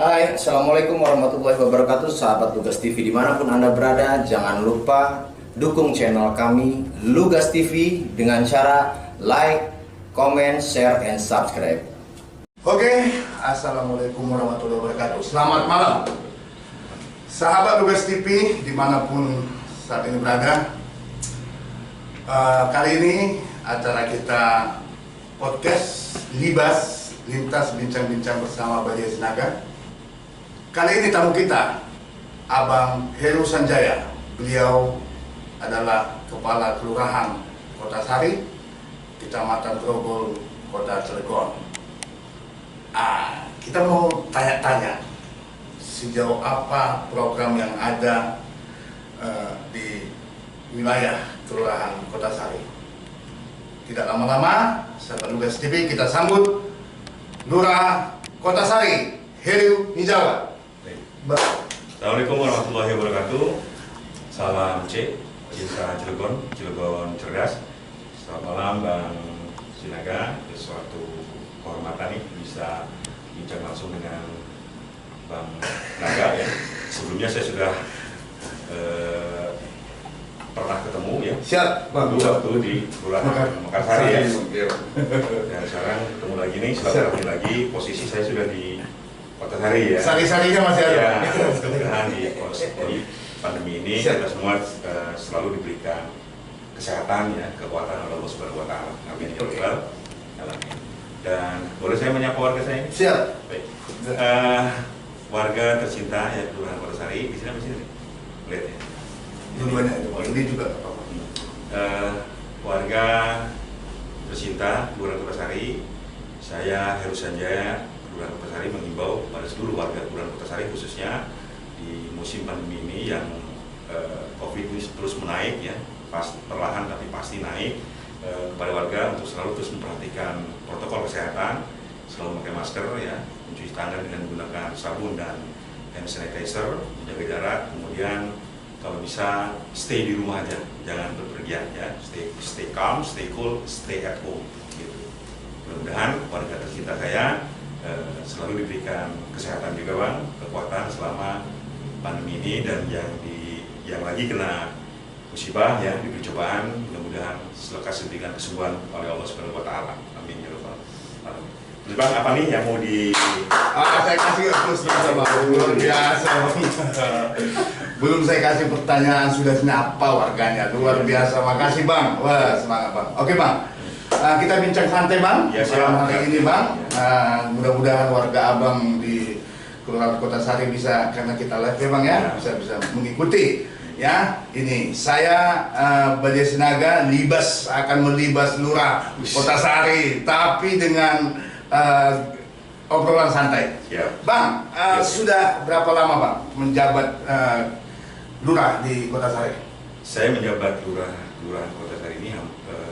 Hai, Assalamualaikum warahmatullahi wabarakatuh. Sahabat Lugas TV dimanapun Anda berada, jangan lupa dukung channel kami Lugas TV dengan cara like, comment, share, and subscribe. Oke, Assalamualaikum warahmatullahi wabarakatuh. Selamat malam, sahabat Lugas TV dimanapun saat ini berada. Kali ini acara kita podcast Libas Lintas Bincang-Bincang bersama Badia Sinaga. Kali ini tamu kita Abang Heru Sanjaya. Beliau adalah Kepala Kelurahan Kota Sari, Kecamatan Grogol, Kota Cilegon. Kita mau tanya-tanya sejauh apa program yang ada di wilayah Kelurahan Kota Sari. Tidak lama-lama, sahabat Lugas TV, kita sambut Lurah Kota Sari, Heru Nijawa. Assalamualaikum warahmatullahi wabarakatuh. Salam C, Cinta Cilegon, Cilegon cerdas. Selamat malam Bang Sinaga. Suatu kehormatan nih bisa bincang langsung dengan Bang Naga ya. Sebelumnya saya sudah pernah ketemu ya. Siap, Bang. Waktu di Kelurahan Mekarsari ya. Dan sekarang ketemu lagi nih, silaturahmi lagi. Posisi saya sudah di Kota Sari ya. Sari-sarinya masih ada. Ya, mudah-mudahan di pandemi ini kita semua selalu diberikan kesehatan ya, kekuatan oleh Allah Subhanahu wa taala. Amin ya rabbal alamin. Dan boleh saya menyapa warga saya ini? Siap. Baik. Warga tercinta ya Kelurahan Kota Sari, di sini apa sini? Lihat ya. Dua-duanya itu, ini juga apa-apa. Warga tercinta Kelurahan Kota Sari, saya Heru Sanjaya Kelurahan Kota Sari mengimbau kepada seluruh warga Kelurahan Kota Sari khususnya di musim pandemi ini yang COVID ini terus menaik ya, perlahan tapi pasti naik, kepada warga untuk selalu terus memperhatikan protokol kesehatan, selalu pakai masker ya, mencuci tangan dengan menggunakan sabun dan hand sanitizer, menjaga jarak, kemudian kalau bisa stay di rumah aja, jangan berpergian ya, stay calm, stay cool, stay at home gitu. Mudah-mudahan warga tercinta saya selalu diberikan kesehatan juga Bang, kekuatan selama pandemi ini, dan yang lagi kena musibah ya, diberi cobaan, mudah-mudahan selekas diberikan kesembuhan oleh Allah Subhanahu wa taala. Amin ya rabbal alamin. Terus Bang, apa nih yang mau saya kasih terus Bang. Luar biasa. Belum saya kasih pertanyaan sudah nyapa warganya, luar biasa. Makasih Bang. Wah, semangat Bang. Oke Bang. Kita bincang santai Bang, ya, malam hari ini Bang. Mudah-mudahan warga Abang di Kelurahan Kota Sari bisa, karena kita live ya Bang ya, bisa mengikuti ya. Ini saya Badia Sinaga libas, akan melibas Lurah Kota Sari, tapi dengan obrolan santai. Bang, sudah berapa lama Bang menjabat Lurah di Kota Sari? Saya menjabat Kelurahan Kota Sari ini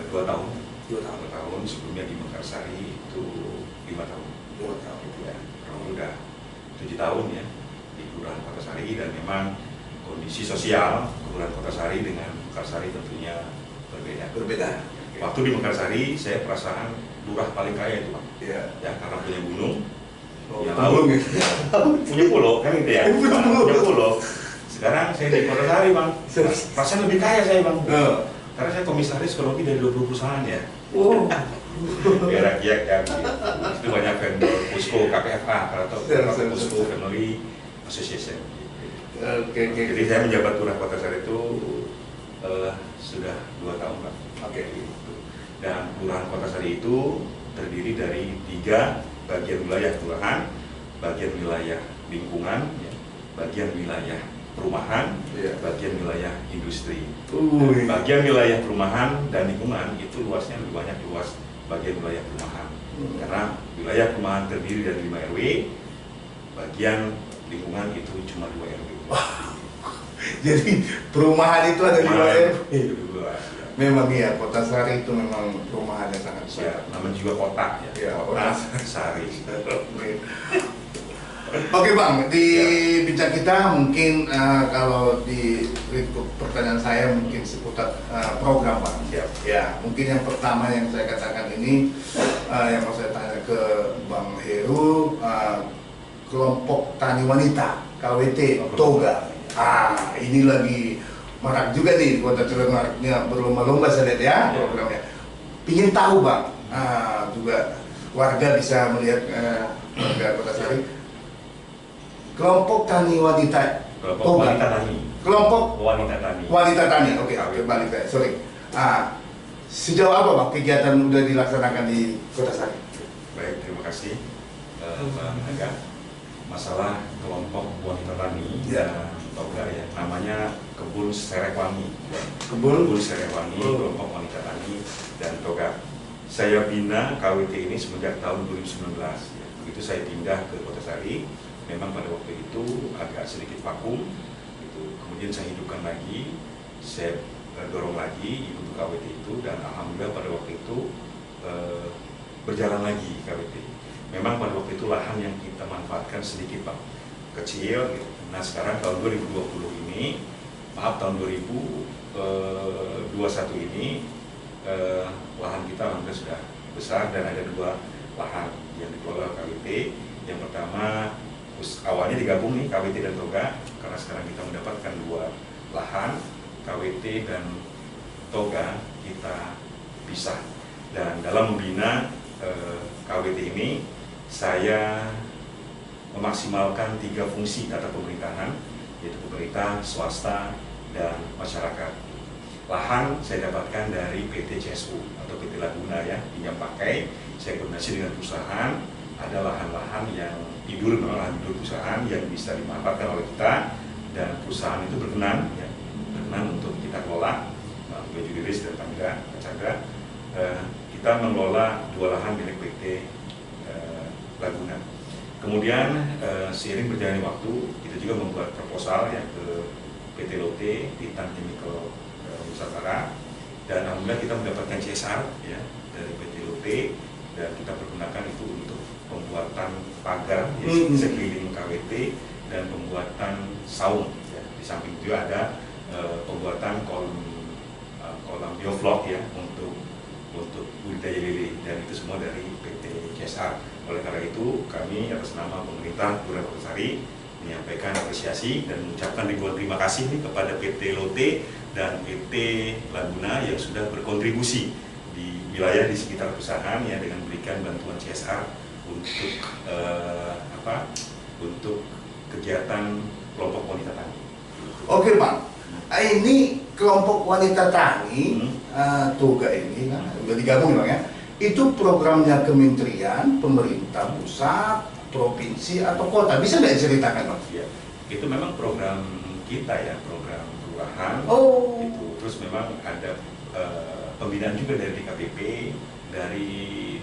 2 tahun. 2 tahun sebelumnya di Mekarsari itu 5 tahun. 2 tahun itu ya. Udah 7 tahun ya di Kelurahan Kota Sari, dan memang kondisi sosial Kelurahan Kota Sari dengan Mekarsari tentunya berbeda. Waktu di Mekarsari saya perasaan lurah paling kaya itu Pak. Iya. Ya, karena punya gunung, punya laut, punya pulau kan gitu ya. Punya pulau. Sekarang saya di Kota Sari Bang, perasaan lebih kaya saya Bang. Karena saya komisaris ekonomi dari 20 perusahaan ya. Ya rakyat ya. Itu banyak vendor Pusko, KPFA, atau Pusko Family Association. Jadi saya menjabat Lurah Kota Sari itu sudah 2 tahun Pak. Dan Kelurahan Kota Sari itu terdiri dari 3 bagian wilayah kelurahan, bagian wilayah lingkungan, ya, bagian wilayah perumahan, bagian wilayah industri. Bagian wilayah perumahan dan lingkungan itu luasnya lebih banyak luas bagian wilayah perumahan, karena wilayah perumahan terdiri dari 5 RW, bagian lingkungan itu cuma 2 RW. Jadi perumahan itu ada 5 RW. Memang iya, Kota Sari itu memang perumahan yang sangat besar. Ya, namanya juga kota ya, Kota Sari. Oke Bang, di bincang kita mungkin kalau di pertanyaan saya mungkin seputar program Bang. Ya, mungkin yang pertama yang saya katakan ini yang mau saya tanya ke Bang Heru, kelompok tani wanita KWT Toga. Ini lagi marak juga nih di Kota Cilegon, berlomba-lomba saya lihat ya programnya. Ingin tahu Bang, juga warga bisa melihat warga Kota Sari. Kelompok tani wanita Toga. Kelompok wanita tani. Oke, balik saya. Sorry. Sejauh apa Bang kegiatan udah dilaksanakan di Kota Sari? Baik, terima kasih Bang Aga. Masalah kelompok wanita tani dan Toga ya, namanya Kebun Serekwangi. Kebun Serekwangi, kelompok wanita tani dan Toga. Saya bina KWT ini semenjak tahun 2019. Ya. Begitu saya pindah ke Kota Sari, memang pada waktu itu agak sedikit vakum. Kemudian saya hidupkan lagi, saya dorong lagi untuk KWT itu, dan alhamdulillah pada waktu itu berjalan lagi KWT. Memang pada waktu itu lahan yang kita manfaatkan sedikit Pak, kecil gitu. Nah sekarang tahun 2020 ini, tahun 2021 ini lahan kita alhamdulillah sudah besar dan ada 2 lahan yang dikelola KWT. Yang pertama awalnya digabung nih KWT dan Toga, karena sekarang kita mendapatkan 2 lahan KWT dan Toga kita pisah. Dan dalam membina KWT ini saya memaksimalkan 3 fungsi tata pemerintahan, yaitu pemerintah, swasta, dan masyarakat. Lahan saya dapatkan dari PT CSU atau PT Laguna ya, pinjam pakai. Saya koordinasi dengan perusahaan, ada lahan-lahan yang tidur, memang lahan tidur perusahaan yang bisa dimanfaatkan oleh kita, dan perusahaan itu berkenan ya, berkenan untuk kita kelola. Baju Diris dan Tangga Chandra, kita mengelola 2 lahan milik PT Laguna. Kemudian seiring berjalannya waktu, kita juga membuat proposal ya ke PT Lotte, Titan Chemical Nusantara, dan alhamdulillah kita mendapatkan CSR ya dari PT Lotte, dan kita pergunakan itu untuk pembuatan pagar ya, sekeliling KWT dan pembuatan saung ya. Di samping itu ada pembuatan kolam bioflok ya untuk budidaya lele, dan itu semua dari PT CSR. Oleh karena itu kami atas nama pemerintah Kelurahan Kota Sari menyampaikan apresiasi dan mengucapkan ribuan terima kasih nih kepada PT Lotte dan PT Laguna yang sudah berkontribusi di wilayah di sekitar perusahaan ya, dengan memberikan bantuan CSR untuk untuk kegiatan kelompok wanita tani. Oke Bang, ini kelompok wanita tani Toga ini kan udah digabung Bang ya. Itu programnya kementerian, pemerintah pusat, provinsi atau kota, bisa nggak diceritakan Bang? Ya, itu memang program kita ya, program kelurahan. Itu terus memang ada pembinaan juga dari DKPP, dari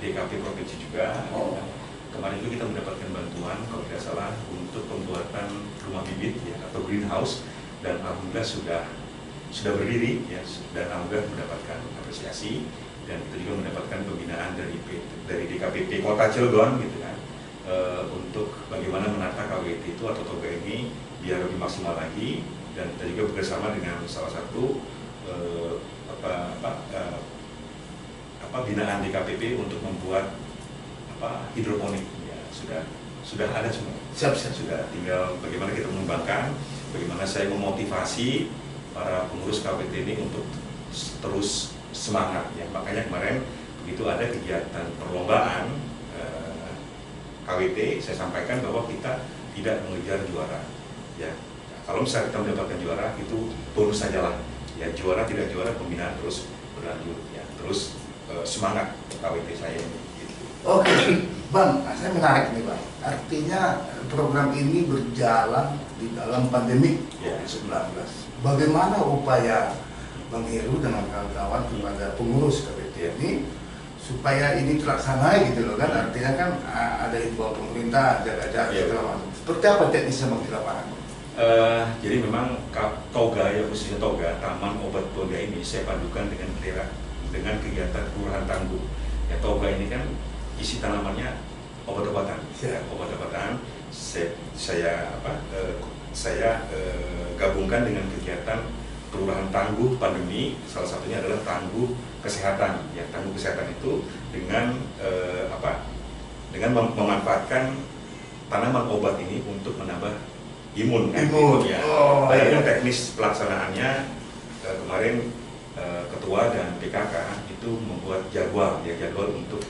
DKP provinsi juga. Kemarin itu kita mendapatkan bantuan kalau tidak salah untuk pembuatan rumah bibit ya, atau greenhouse, dan alhamdulillah sudah berdiri ya, dan alhamdulillah mendapatkan apresiasi, dan kita juga mendapatkan pembinaan dari DKPP Kota Cilegon gitu kan, untuk bagaimana menata KWT itu atau Toga ini biar lebih maksimal lagi, dan kita juga bekerjasama dengan salah satu binaan DKPP untuk membuat hidroponik ya, sudah ada semua. Sudah tinggal bagaimana kita mengembangkan, bagaimana saya memotivasi para pengurus KWT ini untuk terus semangat ya. Makanya kemarin begitu ada kegiatan perlombaan KWT, saya sampaikan bahwa kita tidak mengejar juara ya. Kalau misalnya kita mendapatkan juara itu bonus sajalah ya, juara tidak juara pembinaan terus berlanjut ya, terus semangat KWT saya ini. Oke, Bang, saya menarik nih Bang. Artinya program ini berjalan di dalam pandemi COVID-19. Bagaimana upaya Bang Heru dengan kawan-kawan kepada pengurus KWT ini supaya ini terlaksana gitu loh kan? Artinya kan ada himbauan pemerintah, jaga jarak segala macam. Seperti apa teknisnya Bang di lapangan? Jadi memang Toga ya, khususnya Toga, Taman Obat Toga ini saya padukan dengan kegiatan kelurahan tangguh. Ya, Toga ini kan isi tanamannya obat-obatan. Ya, obat-obatan. Saya gabungkan dengan kegiatan kelurahan tangguh pandemi. Salah satunya adalah tangguh kesehatan. Ya, tangguh kesehatan itu dengan dengan memanfaatkan tanaman obat ini untuk menambah imun kan? Imun. Ya. Oh, Nah, iya. itu teknis pelaksanaannya kemarin ketua dan PKK itu membuat jadwal untuk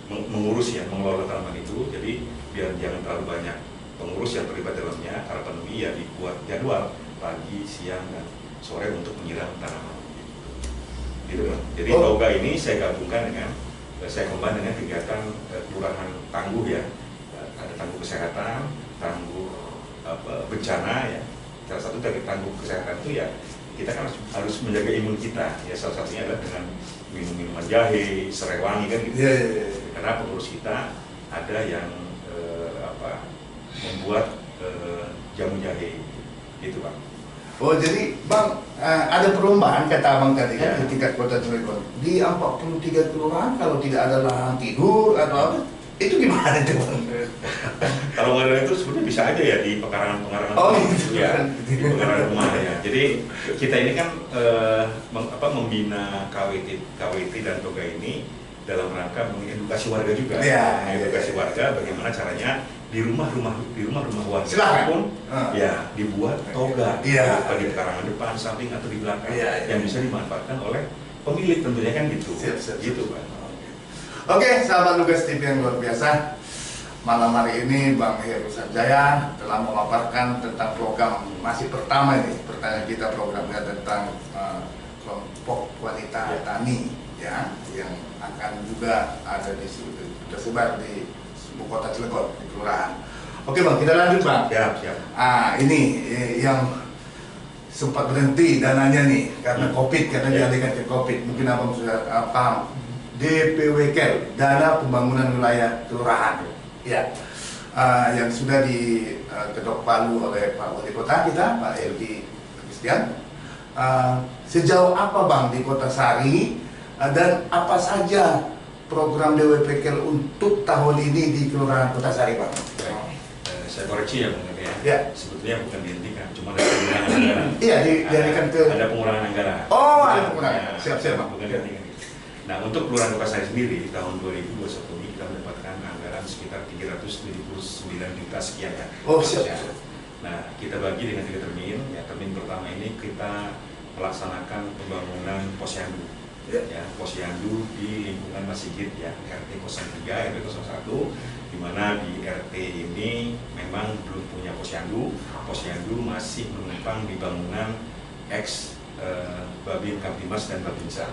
mengurus ya, mengelola tanaman itu. Jadi biar jangan terlalu banyak pengurus yang terlibat dalamnya, karena penuhi ya dibuat jadwal pagi, siang, dan sore untuk menyiram tanaman. Gitu Bang. Jadi toga ini saya gabungkan saya combine dengan kegiatan kelurahan tangguh ya. Ada tangguh kesehatan, tangguh bencana ya. Salah satu dari tangguh kesehatan itu ya kita kan harus menjaga imun kita ya, salah satunya adalah dengan minum minuman jahe, serai wangi kan gitu. Karena pengurus kita ada yang membuat jamu jahe gitu Bang. Oh jadi Bang, ada perlombaan kata Abang tadi kan Ya. di tingkat Kota Cilegon. Di 43 kelurahan kalau tidak ada lahan tidur atau apa, itu gimana itu Bang? Kalau nggak ada itu sebenarnya bisa aja ya di pekarangan-pekarangan Oh, gitu. ya, di pekarangan rumah ya. Jadi kita ini kan membina KWT dan toga ini dalam rangka mengedukasi warga juga. Ya, mengedukasi ya. warga bagaimana caranya di rumah warga Silakan. pun ya dibuat toga Iya. di pekarangan depan, samping atau di belakang Iya, iya. yang bisa dimanfaatkan oleh pemilik tentunya kan gitu. Siap. Gitu Pak. Oke, sahabat Lugas TV yang luar biasa. Malam hari ini Bang Heru Sanjaya telah memaparkan tentang program masih pertama ini. Pertanyaan kita programnya tentang kelompok wanita tani ya, yang akan juga ada tersebar di ibu kota Cilegon di kelurahan. Oke Bang, kita lanjut Bang. Siap. Ini yang sempat berhenti dananya nih karena COVID, karena dialihkan ke COVID. Mungkin Abang sudah paham. DPWKL, Dana Pembangunan Wilayah Kelurahan. Ya, yang sudah diketok palu oleh Pak Wali Kota kita, Pak Elgi Christian. Sejauh apa Bang di Kota Sari dan apa saja program DWPKL untuk tahun ini di Kelurahan Kota Sari Bang? Saya koreksi ya Bang ya. Ya. Sebetulnya bukan dihentikan, cuma ada pengurangan anggaran. Iya, dialihkan ke. Ada pengurangan anggaran. Oh, ada pengurangan. Ya, Siap, Bang. Bukan dihentikan. Nah, untuk Kelurahan Kota Sari sendiri tahun 2021 ini kita mendapatkan anggaran sekitar 379 juta sekian ya. Oh, siap. Nah, kita bagi dengan 3 termin. Ya, termin pertama ini kita melaksanakan pembangunan posyandu. Ya, posyandu di lingkungan Masjid ya, RT 03, RT 01, di mana di RT ini memang belum punya posyandu. Posyandu masih menumpang di bangunan ex Babin Kaptimas dan Babinsa.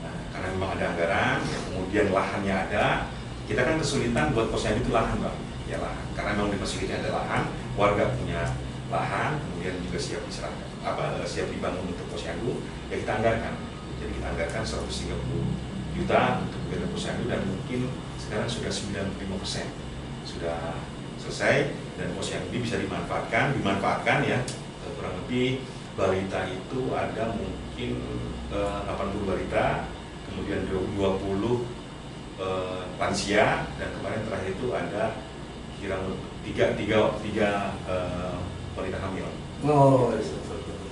Nah, karena memang ada anggaran, ya, kemudian lahannya ada, kita kan kesulitan buat posyandu itu lahan Bang, ya lahan. Karena memang di masjid ini ada lahan, warga punya lahan, kemudian juga siap diserahkan, siap dibangun untuk posyandu, ya kita anggarkan. Jadi kita anggarkan 130 juta untuk kegiatan posyandu dan mungkin sekarang sudah 95% sudah selesai dan posyandu ini bisa dimanfaatkan ya, kurang lebih balita itu ada mungkin 80 balita, kemudian 20 lansia, dan kemarin terakhir itu ada kira tiga wanita hamil. Oh,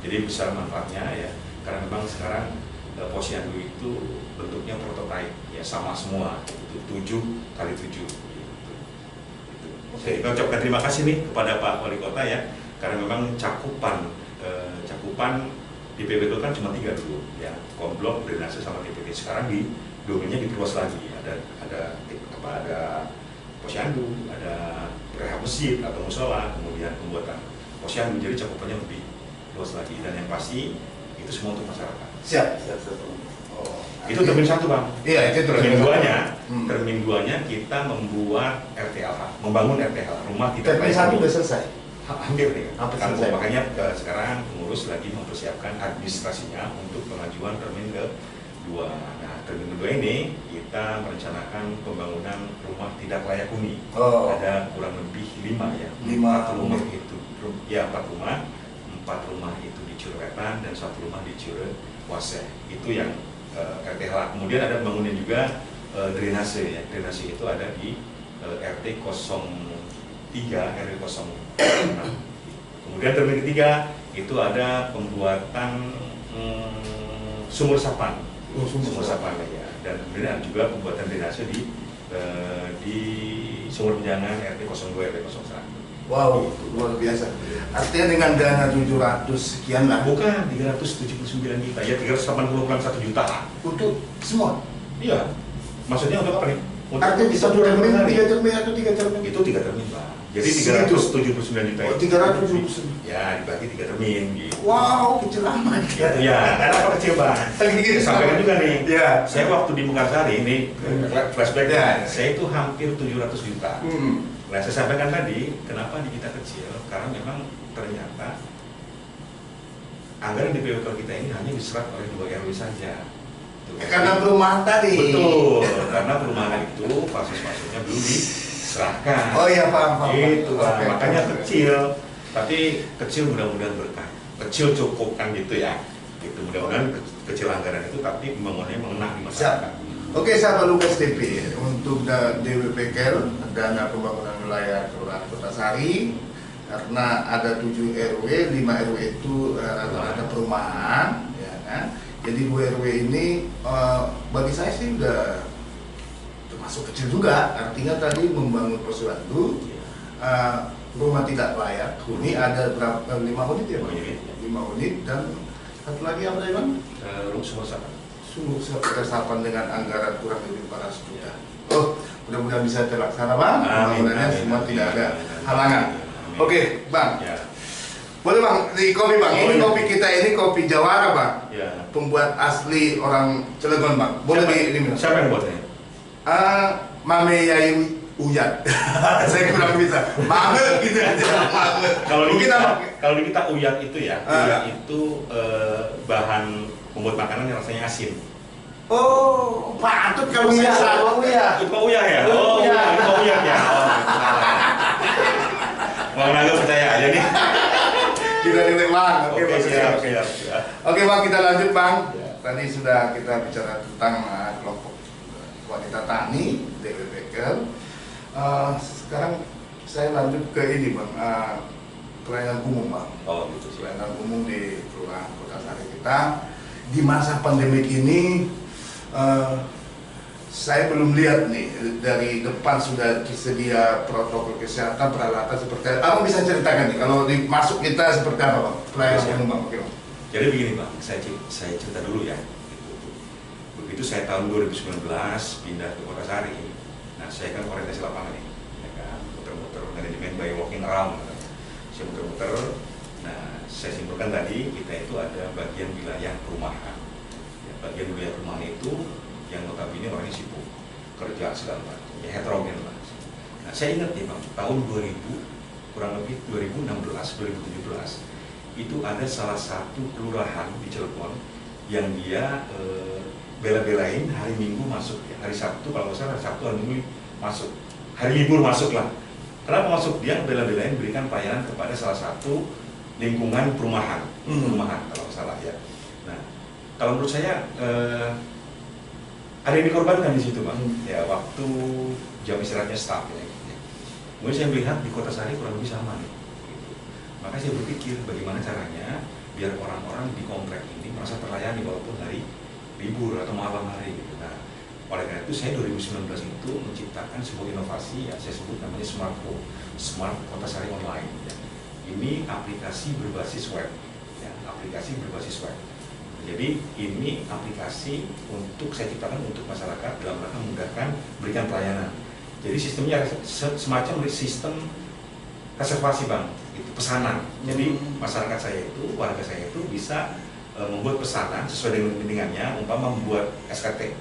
Jadi besar manfaatnya ya, karena memang sekarang posyandu itu bentuknya prototipe ya, sama semua, itu 7x7 gitu. Saya ucapkan terima kasih nih kepada Pak Wali Kota ya, karena memang cakupan di PB itu kan cuma 3 dulu ya, komblok, drainase sama TPT. Sekarang di domainnya diperluas lagi, ada posyandu, ada rehab masjid atau musola, kemudian pembuatan posyandu, jadi cakupannya lebih luas lagi, dan yang pasti itu semua untuk masyarakat. Siap. Oh, itu termin 1 Bang. Iya, itu termin 2-nya kita membuat RTLH, membangun RTLH, rumah tidak termin 1 sudah selesai. Hampir nih, Hampir selesai. makanya sekarang pengurus lagi mempersiapkan administrasinya untuk pengajuan termin ke-2. Nah, termin kedua ini kita merencanakan pembangunan rumah tidak layak huni. Oh. Ada kurang lebih 5 ya. 5 rumah itu, ya 4 rumah itu di Ciurewetan dan 1 rumah di Ciurewaseh. Itu yang RTH. Kemudian ada pembangunan juga drainase ya. Drainase itu ada di RT 03, RT 06. Kemudian termin ketiga itu ada pembuatan sumur sapan. Sumur sapan ya. Dan kemudian ada juga pembuatan drainase di di Sumur Menjangan RT 02 RT 01. Wow, luar biasa. Artinya dengan dana 700 sekian lah. Bukan 379 juta, ya 380 kurang 1 juta. Untuk semua. Iya. Maksudnya untuk apa nih? Untuk Artinya bisa satu termin, hari. 3 termin atau 3 termin? Itu 3 termin, Pak. Jadi Segitu? 379 juta Oh, itu. 379. Ya, dibagi 3 termin gitu. Wow, kecil amat. Ya, karena apa kecil, Bang? Gitu. Sampaikan juga nih. Ya. Saya waktu di Mekarsari ini flashback Ya. saya itu hampir 700 juta. Nah, saya sampaikan tadi, kenapa di kita kecil? Karena memang ternyata anggaran di PWK kita ini hanya diserap oleh 2 RW saja. Tuh. Karena perumahan tadi. Betul, karena perumahan itu fasilitas-fasilitasnya belum diserahkan. Oh iya, paham. Itu, Oke. makanya kecil. Tapi kecil mudah-mudahan berkah. Kecil cukup kan gitu ya. Itu mudah-mudahan kecil anggaran itu, tapi pembangunannya mengena di masyarakat. Oke, sahabat Lugas TV, untuk DWPKL, dana pembangunan wilayah Kelurahan Kota Sari, karena ada 7 RW, 5 RW itu rata-rata perumahan, ya kan? Jadi 2 RW ini bagi saya sih udah termasuk kecil juga. Artinya tadi membangun posyandu, rumah tidak layak. Ini ada berapa? 5 unit ya, Bang? 5 unit dan satu lagi apa tadi, Bang? Rumah Suasana. Sungguh resapan dengan anggaran kurang lebih 400 juta. Oh, mudah-mudahan bisa terlaksana, Bang. Pembangunannya semua tidak ada halangan. Oke, Bang. Ya. Boleh, Bang, di kopi, Bang. Oh, Ini iya. kopi kita ini kopi Jawara, Bang. Ya. Pembuat asli orang Cilegon, Bang. Boleh diminum? Siapa yang buatnya? Mame Yayu Uyat. Saya kurang bisa. Mame gitu aja. Mame. Kalau di Mungkin kita, apa? kalau di kita uyat itu ya, uyat itu bahan pembuat makanan yang rasanya asin. Oh, patut kalau saya salah. Itu Pak Uyah ya? Oh, Uyah. itu Pak Uyah ya. Oh, Bang Naga percaya aja nih. Kita nilai, Bang. Oke, Bang. siap. Oke, Bang, kita lanjut, Bang. Ya. Tadi sudah kita bicara tentang kelompok wanita tani DWPKL. Sekarang saya lanjut ke ini, Bang. Pelayanan umum, Bang. Oh, gitu sih. Pelayanan umum di Kelurahan Kota Sari kita di masa pandemik ini. Saya belum lihat nih, dari depan sudah tersedia protokol kesehatan, peralatan seperti apa. Abang bisa ceritakan nih, kalau masuk kita seperti apa, Bang? Pelayanan umum, Bang. Oke, Bang. Jadi begini Bang, saya cerita dulu ya. Begitu saya tahun 2019 pindah ke Kota Sari. Nah, saya kan orientasi lapangan nih, ya kan, muter-muter manajemen by walking around. Saya muter-muter. Nah, saya simpulkan tadi kita itu ada bagian wilayah perumahan. Ya, bagian wilayah perumahan itu yang notabene orangnya sibuk kerja segala macam, ya heterogen lah. Nah, saya ingat nih Bang, tahun 2000 kurang lebih 2016, 2017 itu ada salah satu kelurahan di Cilegon yang dia bela-belain hari Minggu masuk, ya. Hari Sabtu kalau nggak salah hari Sabtu hari Minggu masuk, hari libur masuk lah. Kenapa masuk? Dia bela-belain berikan pelayanan kepada salah satu lingkungan perumahan, perumahan kalau nggak salah ya. Nah, kalau menurut saya ada yang dikorbankan di situ, Bang. Ya, waktu jam istirahatnya staff ya. Kemudian saya melihat di Kota Sari kurang lebih sama nih. Gitu. Maka saya berpikir bagaimana caranya biar orang-orang di komplek ini merasa terlayani walaupun hari libur atau malam hari. Gitu. Nah, oleh karena itu saya 2019 itu menciptakan sebuah inovasi yang saya sebut namanya Smart Kota Sari Online. Ya. Ini aplikasi berbasis web. Ya, aplikasi berbasis web. Jadi ini aplikasi untuk saya ciptakan untuk masyarakat dalam rangka memudahkan berikan pelayanan. Jadi sistemnya semacam sistem reservasi, Bang, itu pesanan. Jadi masyarakat saya itu, warga saya itu bisa membuat pesanan sesuai dengan kepentingannya, umpama membuat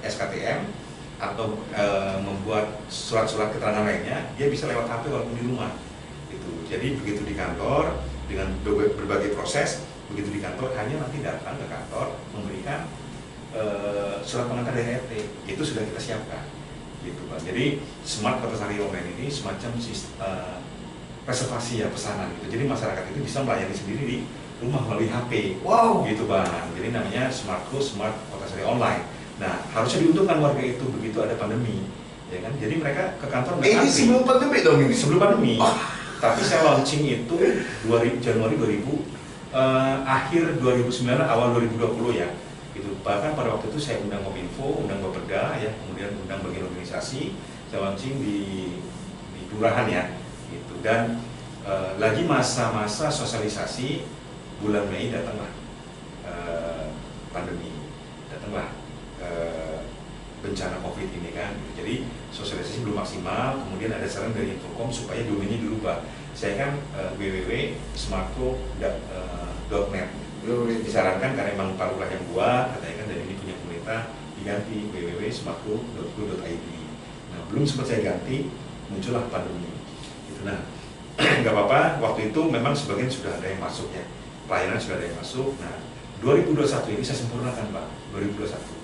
SKTM atau membuat surat-surat keterangan lainnya, dia bisa lewat HP walaupun di rumah. Gitu. Jadi begitu di kantor dengan berbagai proses. Begitu di kantor hanya nanti datang ke kantor memberikan surat pengantar dari RT, itu sudah kita siapkan, gitu Pak. Jadi Smart Kota Sari Online ini semacam reservasi ya, pesanan gitu. Jadi masyarakat itu bisa melayani sendiri di rumah melalui HP, gitu Bang. Jadi namanya Smart Kota Sari Online. Nah, harusnya diuntungkan warga itu begitu ada pandemi, ya kan? Jadi mereka ke kantor nggak Ini antri. sebelum pandemi dong ini? Sebelum pandemi. Tapi saya launching itu Januari 2000. Akhir 2009 awal 2020 ya gitu. Bahkan pada waktu itu saya undang Kominfo, undang Bapeda ya, kemudian undang bagian organisasi saya launching di kelurahan ya, gitu. Dan lagi masa-masa sosialisasi bulan Mei datanglah pandemi, datanglah bencana COVID ini kan. Jadi sosialisasi belum maksimal, kemudian ada saran dari Infocom supaya domainnya dirubah. Saya kan www.smartco.net disarankan karena memang Pak Lurah yang buat, katanya kan dari ini punya pemerintah, diganti www.smartco.go.id. Nah, belum sempat saya ganti, muncullah pandemi. Gitu. Nah, nggak apa-apa, waktu itu memang sebagian sudah ada yang masuk ya, pelayanan sudah ada yang masuk. Nah, 2021 ini saya sempurnakan Pak, 2021.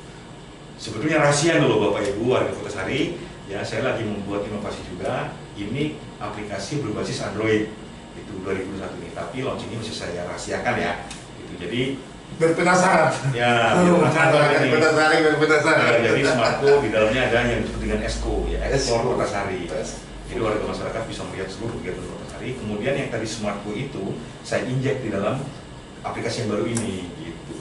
Sebetulnya rahasia dulu Bapak Ibu warga Kotasari, ya saya lagi membuat inovasi juga. Ini aplikasi berbasis Android itu 2021 ini, tapi launchingnya masih saya rahasiakan ya. Gitu. Jadi berpenasaran. Ya, berpenasaran. Jadi Smartco di dalamnya ada yang disebut dengan Esko, ya Explore Kotasari. Jadi warga masyarakat bisa melihat seluruh kegiatan Kotasari. Kemudian yang tadi Smartco itu saya injek di dalam aplikasi yang baru ini. Gitu.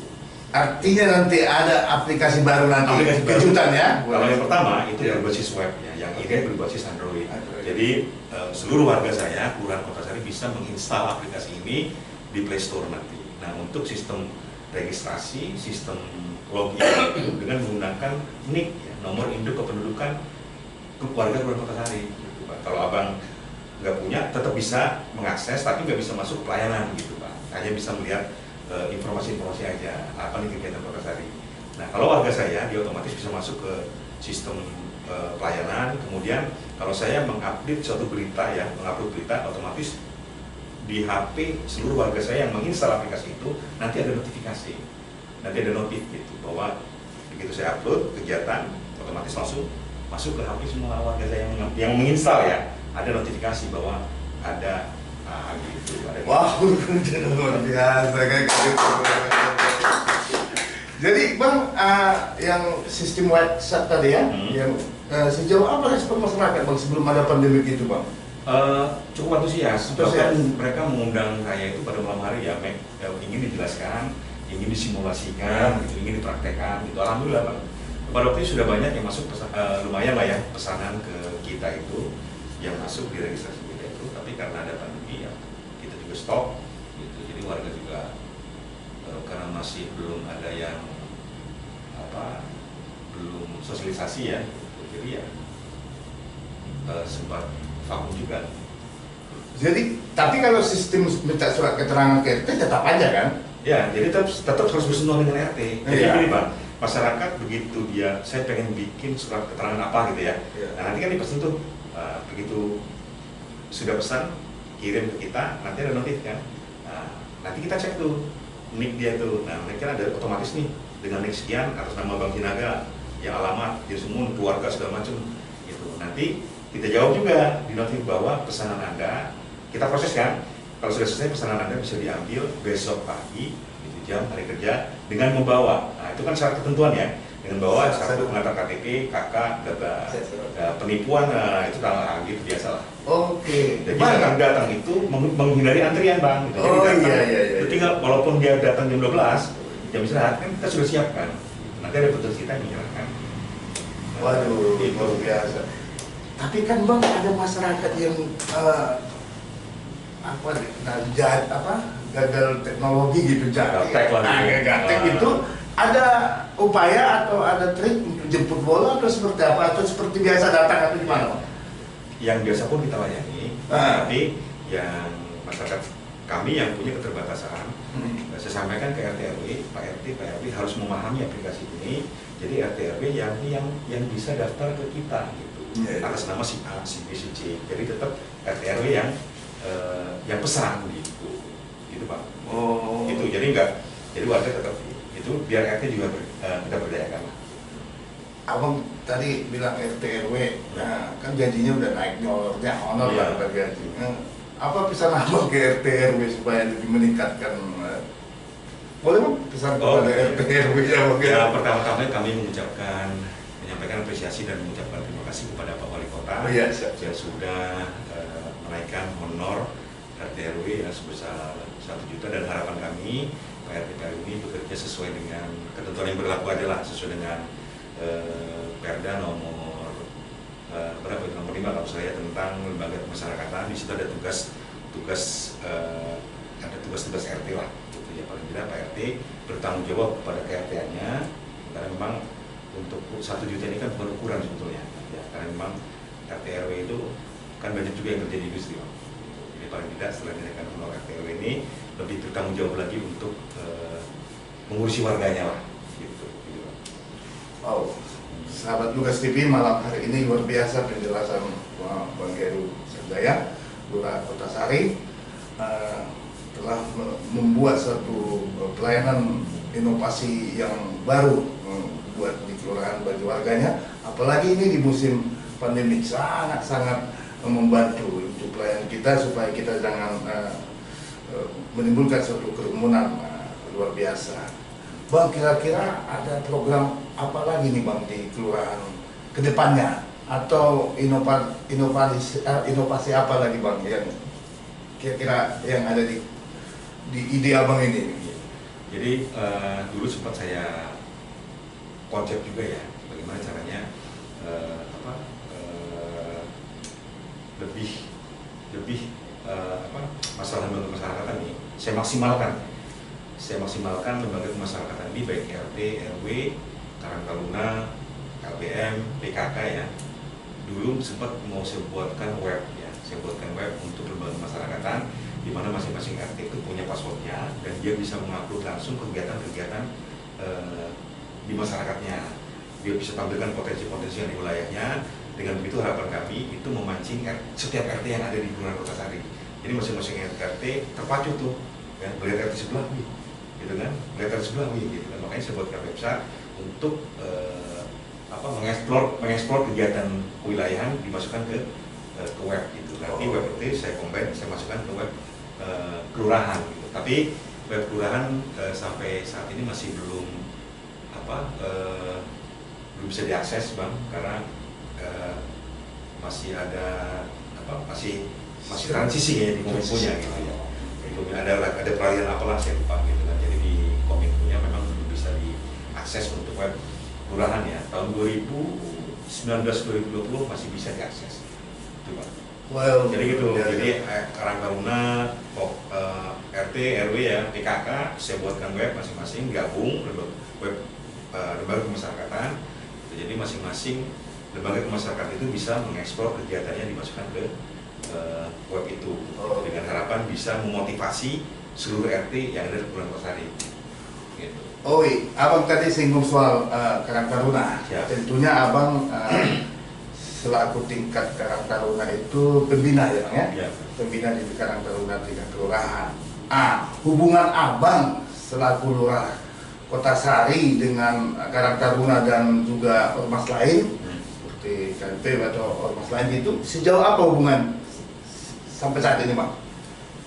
Artinya nanti ada aplikasi baru nanti, kejutan ya? Kalau yang pertama itu berbasis web ya, yang ini berbasis Android. Jadi seluruh warga saya, Kelurahan Kotasari bisa menginstal aplikasi ini di Play Store nanti. Nah, untuk sistem registrasi, sistem login dengan menggunakan NIK, ya, nomor induk kependudukan warga Kelurahan Kotasari. Gitu, Pak. Kalau abang nggak punya, tetap bisa mengakses, tapi nggak bisa masuk ke pelayanan gitu Pak. Hanya bisa melihat informasi-informasi aja, apa nih kegiatan Kotasari. Nah, kalau warga saya, dia otomatis bisa masuk ke sistem pelayanan. Kemudian kalau saya mengupdate suatu berita ya, mengupload berita, otomatis di HP seluruh warga saya yang menginstal aplikasi itu nanti ada notifikasi, nanti ada notif gitu bahwa begitu saya upload kegiatan, otomatis langsung masuk ke HP semua warga saya yang menginstal ya, ada notifikasi bahwa ada gitu. Ada Wah, luar biasa kayak gitu. Jadi Bang, yang sistem WhatsApp tadi ya, yang sejauh apa respon masyarakat Bang sebelum ada pandemi itu Bang? Cukup antusias, bahkan mereka mengundang saya itu pada malam hari ya, ingin dijelaskan, ingin disimulasikan, gitu, ingin dipraktekkan, gitu. Alhamdulillah Bang. Pada waktu itu sudah banyak yang masuk, lumayan lah ya pesanan ke kita itu, yang masuk di registrasi kita itu, tapi karena ada pandemi ya, kita juga stop, gitu. Jadi warga juga karena masih belum ada yang belum sosialisasi ya, gitu. Jadi ya sempat vakum juga. Jadi, tapi kalau sistem minta surat keterangan ke RT tetap aja kan? Ya, jadi tetap harus bersentuhan dengan RT. Jadi gini Pak, masyarakat begitu dia, saya pengen bikin surat keterangan apa gitu ya. Nah, nanti kan dipesan tuh, begitu sudah pesan, kirim ke kita, nanti ada notif kan. Nah, nanti kita cek tuh NIK dia tuh. Nah, mereka ada otomatis nih dengan NIK sekian atas nama Bang Jinaga, yang alamat, dia semua keluarga segala macam gitu. Nanti kita jawab juga di notif bahwa pesanan Anda kita proses kan. Kalau sudah selesai pesanan Anda bisa diambil besok pagi, itu jam hari kerja dengan membawa. Nah, itu kan syarat ketentuan ya. Dengan bawa satu pengantar KTP, KK, data penipuan, itu gitu biasalah. Oke. Jadi datang itu menghindari antrian Bang. Gitu. Oh Jadi datang, iya. tinggal walaupun dia datang jam 12, jam istirahat kan kita sudah siapkan. Nanti ada petugas kita yang menyerahkan. Waduh, luar biasa. Tapi kan Bang ada masyarakat yang gagal teknologi gitu, gagal itu ada upaya atau ada trik untuk jemput bola atau seperti apa, atau seperti biasa datang atau gimana? Yang biasa pun kita layani, tapi yang masyarakat kami yang punya keterbatasan, saya sampaikan ke RT RW, Pak RW harus memahami aplikasi ini. Jadi RT RW yang bisa daftar ke kita gitu, atas nama si A, si B, si C. Jadi tetap RT RW yang pesan gitu Pak. Oh. Itu jadi warga tetap itu biar RT juga kita berdayakan lah. Abang tadi bilang RT RW, nah kan gajinya udah naik honor lah gaji. Apa pesan abang ke RT RW supaya lebih meningkatkan? Boleh Bang pesan kepada RT RW ya? Pertama-tama kami menyampaikan apresiasi dan mengucapkan terima kasih kepada Pak Wali Kota yang sudah menaikkan honor RT RW ya sebesar 1 juta, dan harapan kami Pak RT ini bekerja sesuai dengan ketentuan yang berlaku aja lah, sesuai dengan Perda nomor berapa itu nomor 5 kalau saya tentang lembaga pemasyarakatan. Di situ ada tugas-tugas RT lah, gitu ya. Paling tidak Pak RT bertanggung jawab kepada KRT-nya, karena memang untuk 1 juta ini kan bukan ukuran sebetulnya, ya, karena memang RT RW itu kan banyak juga yang kerja di industri, Pak. Jadi paling tidak setelah dinaikkan honor RT RW ini lebih bertanggung jawab lagi untuk mengurusi warganya lah, gitu. Oh, sahabat Lugas TV, malam hari ini luar biasa penjelasan Bang Heru Sanjaya, Lurah Kota Sari, telah membuat satu pelayanan inovasi yang baru buat di kelurahan bagi warganya. Apalagi ini di musim pandemi sangat-sangat membantu untuk pelayanan kita supaya kita jangan menimbulkan suatu kerumunan luar biasa. Bang, kira-kira ada program apa lagi nih Bang di kelurahan ke depannya, atau inovasi apa lagi Bang yang kira-kira yang ada di ide Abang ini? Jadi dulu sempat saya konsep juga ya, bagaimana caranya lebih masalah lembaga pemasyarakatan ini saya maksimalkan lembaga pemasyarakatan ini, baik RT, RW, Karang Taruna, LPM, PKK ya. Dulu sempat mau saya buatkan web ya, saya buatkan web untuk lembaga pemasyarakatan, di mana masing-masing RT itu punya passwordnya dan dia bisa mengupload langsung kegiatan-kegiatan di masyarakatnya. Dia bisa tampilkan potensi-potensi yang di wilayahnya. Dengan begitu harapan kami itu memancing setiap RT yang ada di Kelurahan Kota Sari. Jadi masing-masing RT terpacu tuh, ya, melihat RT sebelah, gitu kan, melihat RT sebelah, gitu kan. Makanya saya buatkan website untuk mengeksplor kegiatan kewilayahan dimasukkan ke web gitu. Nanti web itu saya combine, saya masukkan ke web kelurahan gitu. Tapi web kelurahan sampai saat ini masih belum bisa diakses Bang, karena masih ada masih transisi ya di kominfonya gitu ya. Itu ada peralihan apalah saya lupa gitu kan. Jadi di kominfonya memang belum bisa diakses untuk web kelurahan ya. Tahun 2019-2020 masih bisa diakses. Itu Pak. Well, jadi gitu. ya, Jadi Karang Taruna, RT, RW ya, PKK, saya buatkan web masing-masing, gabung web lembaga pemasyarakatan. Jadi masing-masing lembaga pemasyarakatan itu bisa mengeksplor kegiatannya, dimasukkan ke web itu, dengan harapan bisa memotivasi seluruh RT yang ada di Kelurahan Kota Sari. Gitu. Oh, Abang tadi singgung soal Karang Taruna. Ya. Tentunya Abang selaku tingkat Karang Taruna itu pembina ya, Bang, ya? Ya. Pembina di Karang Taruna tingkat kelurahan. Hubungan Abang selaku Lurah Kota Sari dengan Karang Taruna dan juga ormas lain seperti KMP atau ormas lain itu sejauh apa hubungan sampai saat ini, Bang?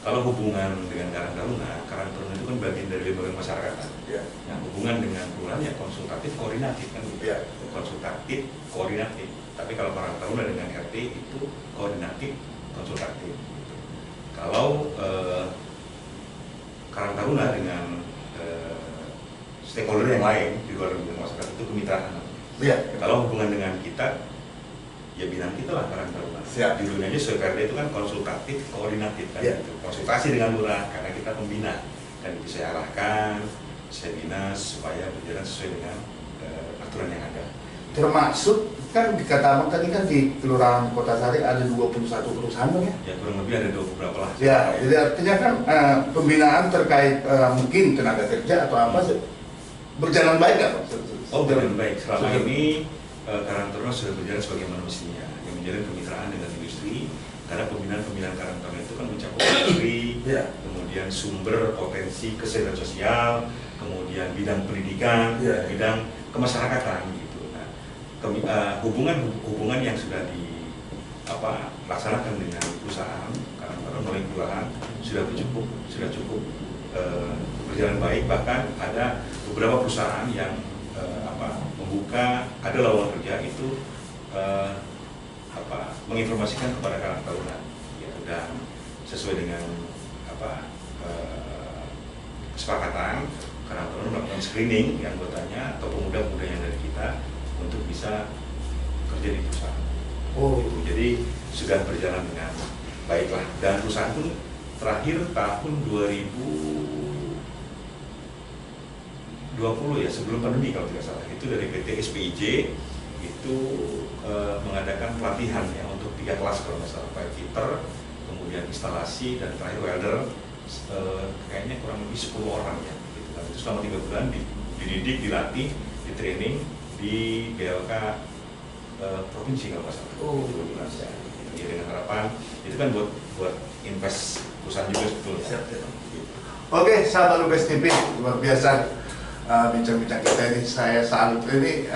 Kalau hubungan dengan Karang Taruna itu kan bagian dari lembaga masyarakat. Ya. Nah, hubungan dengan kelurahan ya konsultatif koordinatif kan gitu. Ya. Konsultatif koordinatif. Tapi kalau Karang Taruna dengan RT itu koordinatif konsultatif. Gitu. Kalau Karang Taruna dengan stakeholder yang lain di luar lembaga masyarakat itu kemitraan. Ya. Kalau hubungan dengan kita, ya bidang kita lah Karang Taruna. Siap. Judulnya aja SPRD itu kan konsultatif koordinatif kan Ya. gitu. Konsultasi dengan lurah karena kita pembina, dan itu saya arahkan, saya bina supaya berjalan sesuai dengan aturan yang ada. Termasuk kan dikata Abang tadi kan di Kelurahan Kota Sari ada 21 perusahaan, Bang, ya? Ya kurang lebih ada 20 berapa lah. Ya, jadi artinya kan pembinaan terkait mungkin tenaga kerja atau apa berjalan baik nggak, Pak? Oh, berjalan baik. Selama ini Karang Taruna sudah berjalan sebagaimana mestinya, yang menjalin kemitraan dengan industri, karena pembinaan Karang Taruna itu kan mencakup industri, Ya. kemudian sumber potensi kesehatan sosial, kemudian bidang pendidikan, Ya. bidang kemasyarakatan gitu. Nah, hubungan yang sudah dilaksanakan dengan perusahaan Karang Taruna melalui kelurahan sudah cukup berjalan baik. Bahkan ada beberapa perusahaan yang membuka, ada lowongan kerja itu menginformasikan kepada Karang Taruna gitu, dan sesuai dengan kesepakatan Karang Taruna melakukan screening anggotanya atau pemuda-pemuda yang dari kita untuk bisa kerja di perusahaan. Oh. Gitu. Jadi sudah berjalan dengan baiklah, dan perusahaan pun terakhir tahun 2020 ya, sebelum pandemi kalau tidak salah, itu dari PT SPIJ itu mengadakan pelatihan ya untuk 3 kelas kalau nggak salah, fitter, kemudian instalasi, dan terakhir welder, kayaknya kurang lebih 10 orang ya gitu kan. Itu selama 3 bulan dididik, dilatih, di training di BLK provinsi kalau nggak salah. Oh. 2 bulan ya. Ya, dengan harapan itu kan buat invest perusahaan juga sebetulnya. Oke, sahabat Lugas TV, luar biasa bincang-bincang kita ini. Saya salut ini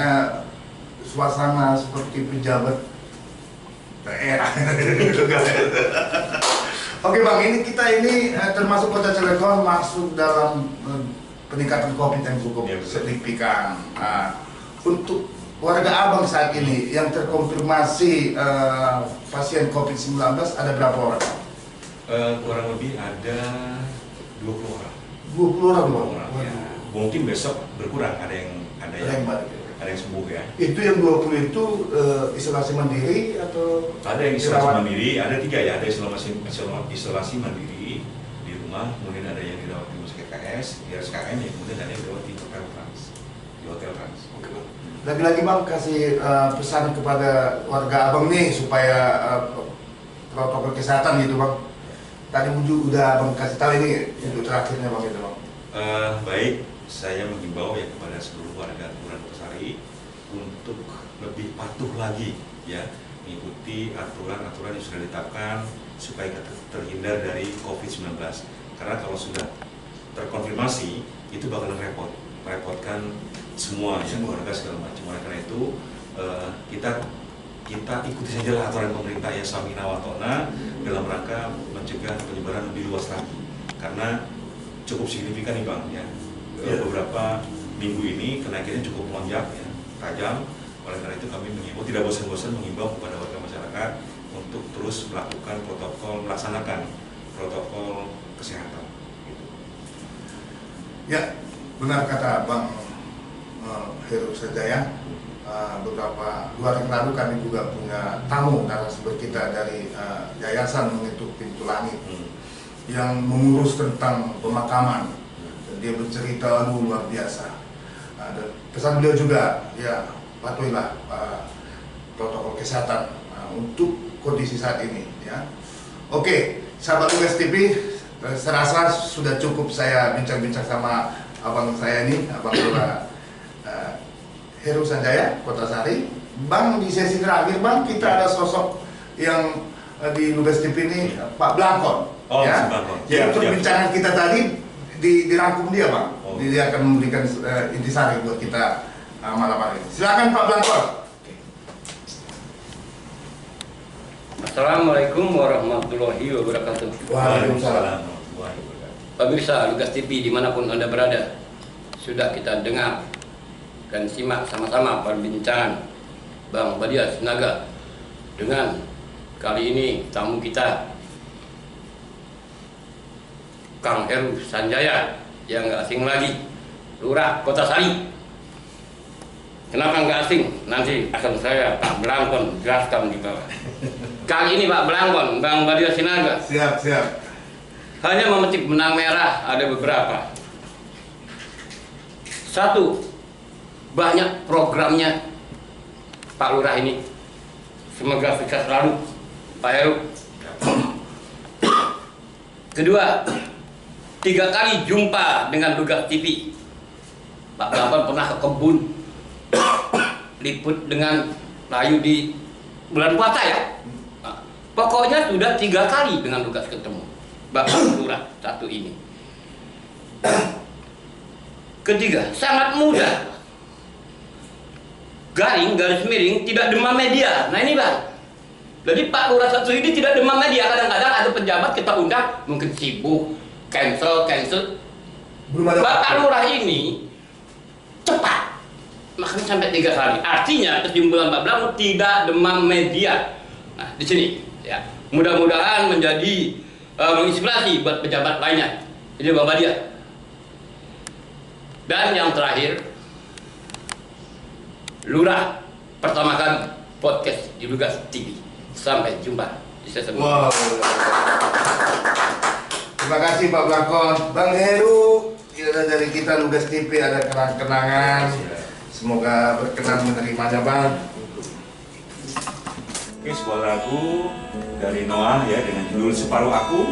suasana seperti pejabat daerah. Oke Bang, ini kita ini termasuk Kota Cilegon masuk dalam peningkatan COVID yang cukup Ya, signifikan. Untuk warga Abang saat ini yang terkonfirmasi pasien COVID-19 ada berapa orang? Kurang lebih ada 20 orang. 20 orang Bang? Ya. Mungkin besok berkurang, ada yang balik. ada yang sembuh ya. Itu yang 20 itu isolasi mandiri atau Ada yang isolasi dirawat? mandiri, ada 3 ya, ada isolasi mandiri di rumah, kemudian ada yang dirawat di rumah sakit KS, di RSKM, ya, kemudian ada yang dirawat di Hotel Trans. Di Hotel Trans. Lagi-lagi Bang kasih pesan kepada warga Abang nih supaya protokol kesehatan gitu Bang. Tadi udah Abang kasih tahu ini untuk terakhirnya Bang itu Bang. Baik, saya menghimbau ya kepada seluruh warga Kelurahan Kotosari untuk lebih patuh lagi ya, mengikuti aturan-aturan yang sudah ditetapkan supaya kita terhindar dari COVID-19. Karena kalau sudah terkonfirmasi itu bakalan merepotkan semua ya, keluarga segala macam. Oleh karena itu kita ikuti saja lah aturan pemerintah yang samina wa ta'na dalam rangka mencegah penyebaran lebih luas lagi. Karena cukup signifikan nih Bang ya. Beberapa minggu ini kenaikannya cukup melonjak ya, tajam. Oleh karena itu kami mengimbau, tidak bosan-bosan mengimbau kepada warga masyarakat untuk terus melaksanakan protokol kesehatan. Gitu. Ya, benar kata Bang Heru Sanjaya. Beberapa 2 hari lalu kami juga punya tamu narasumber kita dari Yayasan Mengetuk Pintu Langit yang mengurus tentang pemakaman. Dan dia bercerita luar biasa. Dan pesan beliau juga, ya patuhilah protokol kesehatan untuk kondisi saat ini. Ya. Oke, sahabat Lugas TV, serasa sudah cukup saya bincang-bincang sama abang saya ini, Abang Heru Sanjaya, Kotosari. Bang, di sesi terakhir Bang, kita ada sosok yang di Lugas TV ini, Pak Blangkon. Oh, ya. Blangkon. Jadi Siap, perbincangan kita tadi dirangkum dia Bang. Oh. Dia akan memberikan intisari buat kita malam hari ini. Silakan Pak Blangkon. Assalamualaikum warahmatullahi wabarakatuh. Waalaikumsalam. Pemirsa Lugas TV dimanapun Anda berada, sudah kita dengar dan simak sama-sama perbincangan Bang Badia Sinaga dengan kali ini tamu kita Kang Heru Sanjaya yang nggak asing lagi, Lurah Kotosari. Kenapa nggak asing? Nanti akan saya Pak Blangkon jelaskan di bawah. Kali ini Pak Blangkon, Bang Badia Sinaga. Siap. Hanya memetik benang merah ada beberapa. 1, banyak programnya Pak Lurah ini. Semoga sukses selalu Pak Heru. Kedua, 3 kali jumpa dengan Lugas TV. Pak Blangkon pernah ke kebun liput dengan layu di bulan puasa ya. Nah, pokoknya sudah 3 kali dengan Lugas ketemu Bapak Lurah satu ini. Ketiga, sangat mudah, garis miring, tidak demam media. Nah ini Bang, jadi Pak Lurah satu ini tidak demam media. Kadang-kadang ada pejabat kita undang mungkin sibuk, cancel. Belum ada Bapak Lurah ini cepat, makanya sampai 3 kali. Artinya kesimpulan Pak Blangkon tidak demam media. Nah di sini ya, mudah-mudahan menjadi menginspirasi buat pejabat lainnya. Ini Bang Badia. Dan yang terakhir, Lurah pertama kali podcast di Lugas TV. Sampai jumpa di season Wow. Terima kasih Pak Blakon. Bang Heru, dari kita Lugas TV ada kenang-kenangan. Semoga berkenan menerimanya Bang. Oke, sebuah lagu dari Noah ya dengan judul Separuh Aku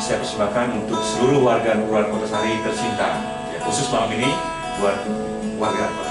saya persembahkan untuk seluruh warga Kelurahan Kota Sari tercinta. Ya, khusus malam ini buat warga Kota